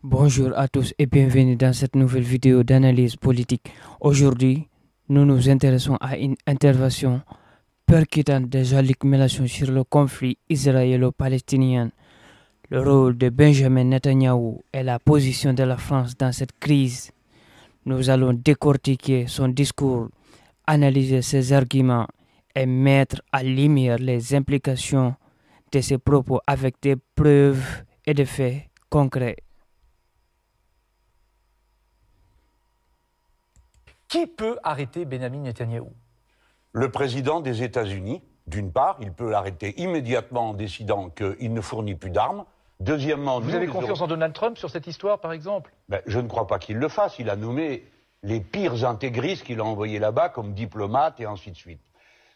Bonjour à tous et bienvenue dans cette nouvelle vidéo d'analyse politique. Aujourd'hui, nous nous intéressons à une intervention percutante de Jean-Luc Mélenchon sur le conflit israélo-palestinien, le rôle de Benjamin Netanyahou et la position de la France dans cette crise. Nous allons décortiquer son discours, analyser ses arguments et mettre à lumière les implications de ses propos avec des preuves et des faits concrets. Qui peut arrêter Benjamin Netanyahou? Le président des États-Unis, d'une part, il peut l'arrêter immédiatement en décidant qu'il ne fournit plus d'armes. Deuxièmement, vous avez confiance en Donald Trump sur cette histoire, par exemple? Je ne crois pas qu'il le fasse. Il a nommé les pires intégristes qu'il a envoyés là-bas comme diplomates et ainsi de suite.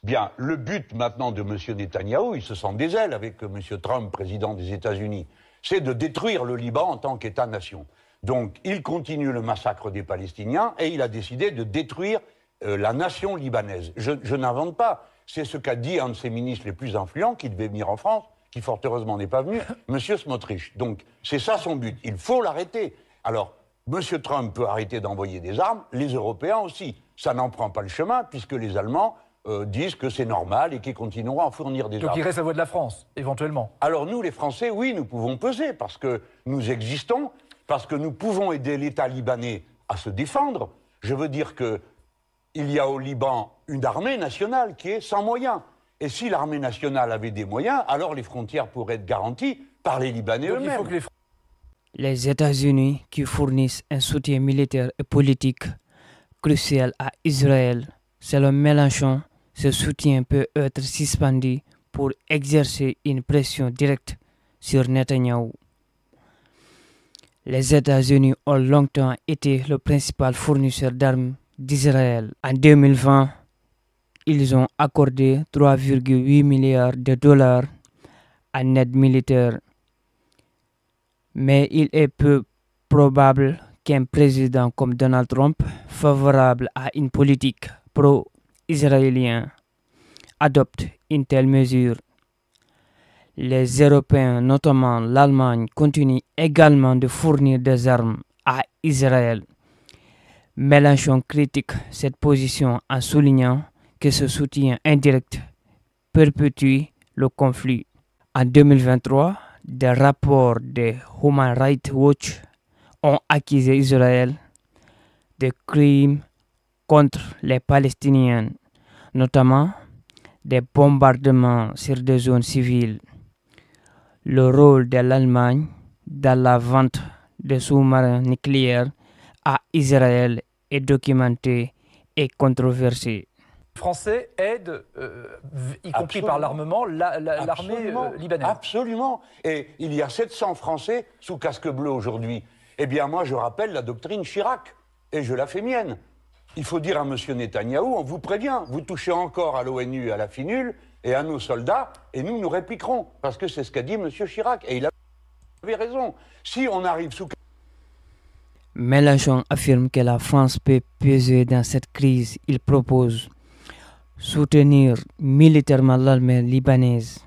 Bien, le but maintenant de M. Netanyahou, il se sent des ailes avec M. Trump, président des États-Unis, c'est de détruire le Liban en tant qu'État-nation. Donc, il continue le massacre des Palestiniens et il a décidé de détruire la nation libanaise. Je n'invente pas. C'est ce qu'a dit un de ses ministres les plus influents qui devait venir en France, qui fort heureusement n'est pas venu, M. Smotrich. Donc, c'est ça son but. Il faut l'arrêter. Alors, M. Trump peut arrêter d'envoyer des armes, les Européens aussi. Ça n'en prend pas le chemin puisque les Allemands disent que c'est normal et qu'ils continueront à fournir des armes. Donc il reste la voix de la France, éventuellement. Alors nous, les Français, oui, nous pouvons peser parce que nous existons, parce que nous pouvons aider l'État libanais à se défendre. Je veux dire qu'il y a au Liban une armée nationale qui est sans moyens. Et si l'armée nationale avait des moyens, alors les frontières pourraient être garanties par les Libanais eux-mêmes. Les États-Unis, qui fournissent un soutien militaire et politique crucial à Israël, selon Mélenchon, ce soutien peut être suspendu pour exercer une pression directe sur Netanyahou. Les États-Unis ont longtemps été le principal fournisseur d'armes d'Israël. En 2020, ils ont accordé 3,8 milliards de dollars en aide militaire. Mais il est peu probable qu'un président comme Donald Trump, favorable à une politique pro-israélienne, adopte une telle mesure. Les Européens, notamment l'Allemagne, continuent également de fournir des armes à Israël. Mélenchon critique cette position en soulignant que ce soutien indirect perpétue le conflit. En 2023, des rapports de Human Rights Watch ont accusé Israël de crimes contre les Palestiniens, notamment des bombardements sur des zones civiles. Le rôle de l'Allemagne dans la vente de sous-marins nucléaires à Israël est documenté et controversé. Les Français aident, y compris par l'armement, l'armée libanaise. Absolument. Et il y a 700 Français sous casque bleu aujourd'hui. Eh bien, moi, je rappelle la doctrine Chirac, et je la fais mienne. Il faut dire à M. Netanyahou, on vous prévient, vous touchez encore à l'ONU, à la FINUL, et à nos soldats, et nous répliquerons. Parce que c'est ce qu'a dit M. Chirac, et il avait raison. Si on arrive sous... Mélenchon affirme que la France peut peser dans cette crise. Il propose soutenir militairement l'armée libanaise,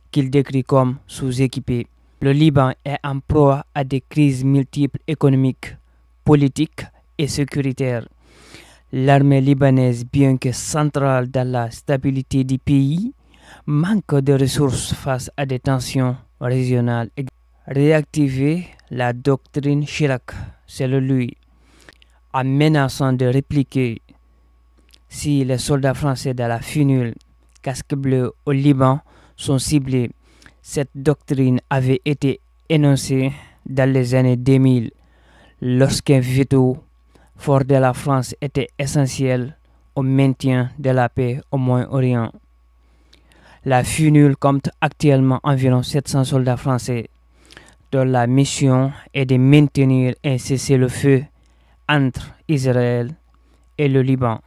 qu'il décrit comme sous-équipée. Le Liban est en proie à des crises multiples économiques, politiques et sécuritaires. L'armée libanaise, bien que centrale dans la stabilité du pays, manque de ressources face à des tensions régionales. Réactiver la doctrine Chirac, selon lui, en menaçant de répliquer si les soldats français de la FINUL, casque bleu au Liban, sont ciblés. Cette doctrine avait été énoncée dans les années 2000, lorsqu'un veto fort de la France était essentiel au maintien de la paix au Moyen-Orient. La FINUL compte actuellement environ 700 soldats français, dont la mission est de maintenir un cessez-le-feu entre Israël et le Liban.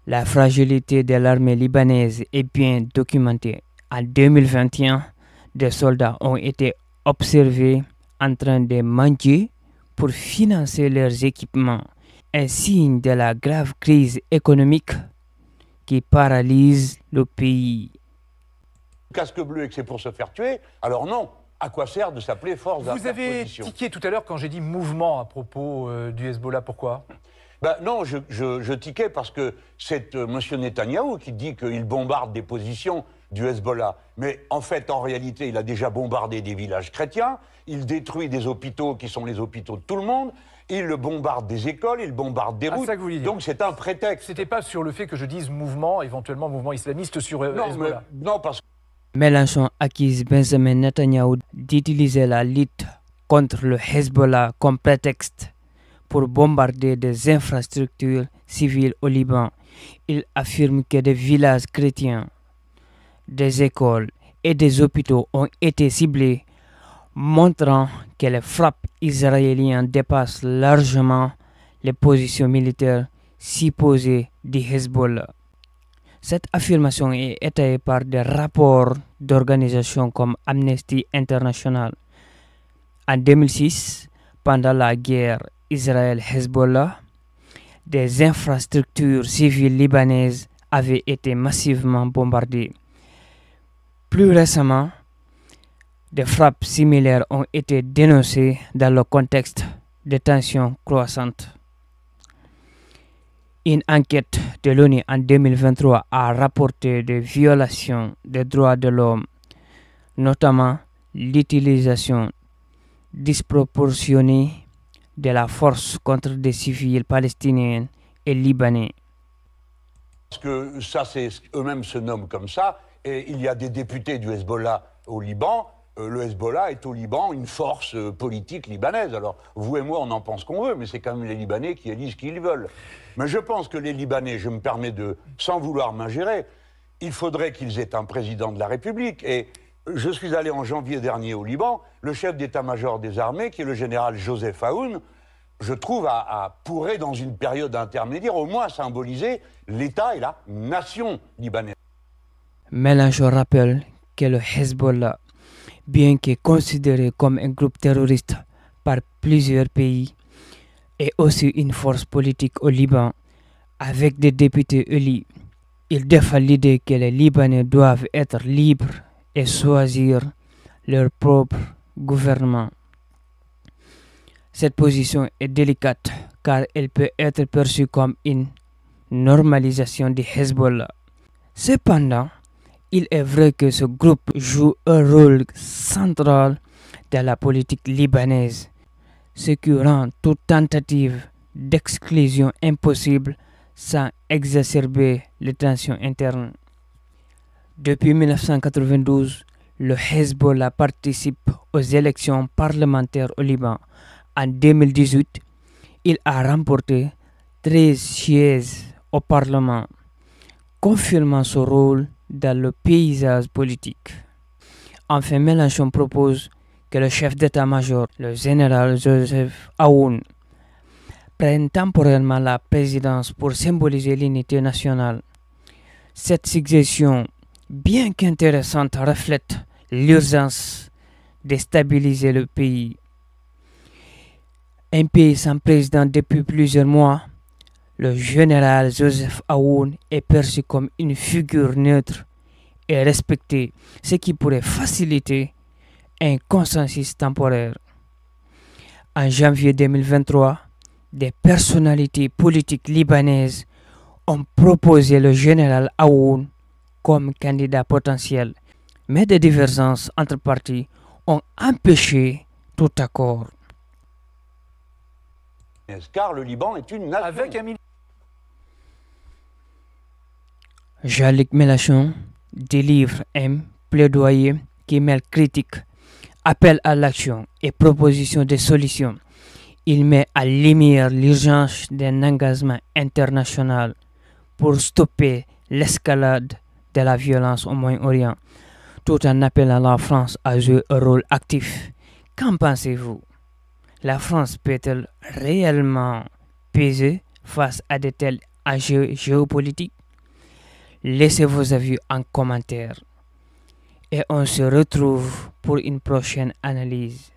La fragilité de l'armée libanaise est bien documentée. En 2021, des soldats ont été observés en train de manger pour financer leurs équipements, un signe de la grave crise économique qui paralyse le pays. Casque bleu et que c'est pour se faire tuer, alors non. à quoi sert de s'appeler force d'interposition? Vous avez tiqué tout à l'heure quand j'ai dit mouvement à propos du Hezbollah. Pourquoi? Non, je tiquais parce que c'est M. Netanyahou qui dit qu'il bombarde des positions du Hezbollah. Mais en fait, en réalité, il a déjà bombardé des villages chrétiens, il détruit des hôpitaux qui sont les hôpitaux de tout le monde, il bombarde des écoles, il bombarde des routes. Ça que vous vouliez dire. Donc c'est un prétexte. C'était pas sur le fait que je dise mouvement, éventuellement mouvement islamiste sur Hezbollah. Non, parce que Mélenchon accuse Benjamin Netanyahou d'utiliser la lutte contre le Hezbollah comme prétexte pour bombarder des infrastructures civiles au Liban. Il affirme que des villages chrétiens, des écoles et des hôpitaux ont été ciblés, montrant que les frappes israéliennes dépassent largement les positions militaires supposées du Hezbollah. Cette affirmation est étayée par des rapports d'organisations comme Amnesty International. En 2006, pendant la guerre Israël-Hezbollah, des infrastructures civiles libanaises avaient été massivement bombardées. Plus récemment, des frappes similaires ont été dénoncées dans le contexte de tensions croissantes. Une enquête de l'ONU en 2023 a rapporté des violations des droits de l'homme, notamment l'utilisation disproportionnée de la force contre des civils palestiniens et libanais. Parce que ça, eux-mêmes se nomment comme ça, et il y a des députés du Hezbollah au Liban. Le Hezbollah est au Liban une force politique libanaise. Alors, vous et moi, on en pense qu'on veut, mais c'est quand même les Libanais qui élisent qui ils veulent. Mais je pense que les Libanais, je me permets de, sans vouloir m'ingérer, il faudrait qu'ils aient un président de la République. Et je suis allé en janvier dernier au Liban, le chef d'état-major des armées, qui est le général Joseph Aoun, je trouve, pourrait, dans une période intermédiaire, au moins symboliser l'État et la nation libanaise. Mélenchon rappelle que le Hezbollah, bien que considéré comme un groupe terroriste par plusieurs pays, est aussi une force politique au Liban, avec des députés élus. Il défend l'idée que les Libanais doivent être libres et choisir leur propre gouvernement. Cette position est délicate car elle peut être perçue comme une normalisation du Hezbollah. Cependant, il est vrai que ce groupe joue un rôle central dans la politique libanaise, ce qui rend toute tentative d'exclusion impossible sans exacerber les tensions internes. Depuis 1992, le Hezbollah participe aux élections parlementaires au Liban. En 2018, il a remporté 13 sièges au Parlement, confirmant son rôle dans le paysage politique. Enfin, Mélenchon propose que le chef d'état-major, le général Joseph Aoun, prenne temporairement la présidence pour symboliser l'unité nationale. Cette suggestion, bien qu'intéressante, reflète l'urgence de stabiliser le pays. Un pays sans président depuis plusieurs mois, le général Joseph Aoun est perçu comme une figure neutre et respectée, ce qui pourrait faciliter un consensus temporaire. En janvier 2023, des personnalités politiques libanaises ont proposé le général Aoun comme candidat potentiel, mais des divergences entre partis ont empêché tout accord. Car le Liban est une nation. Avec un Jean-Luc Mélenchon délivre un plaidoyer qui mêle critique, appel à l'action et proposition de solutions. Il met à lumière l'urgence d'un engagement international pour stopper l'escalade de la violence au Moyen-Orient, tout en appelant la France à jouer un rôle actif. Qu'en pensez-vous? La France peut-elle réellement peser face à de tels enjeux géopolitiques? Laissez vos avis en commentaire et on se retrouve pour une prochaine analyse.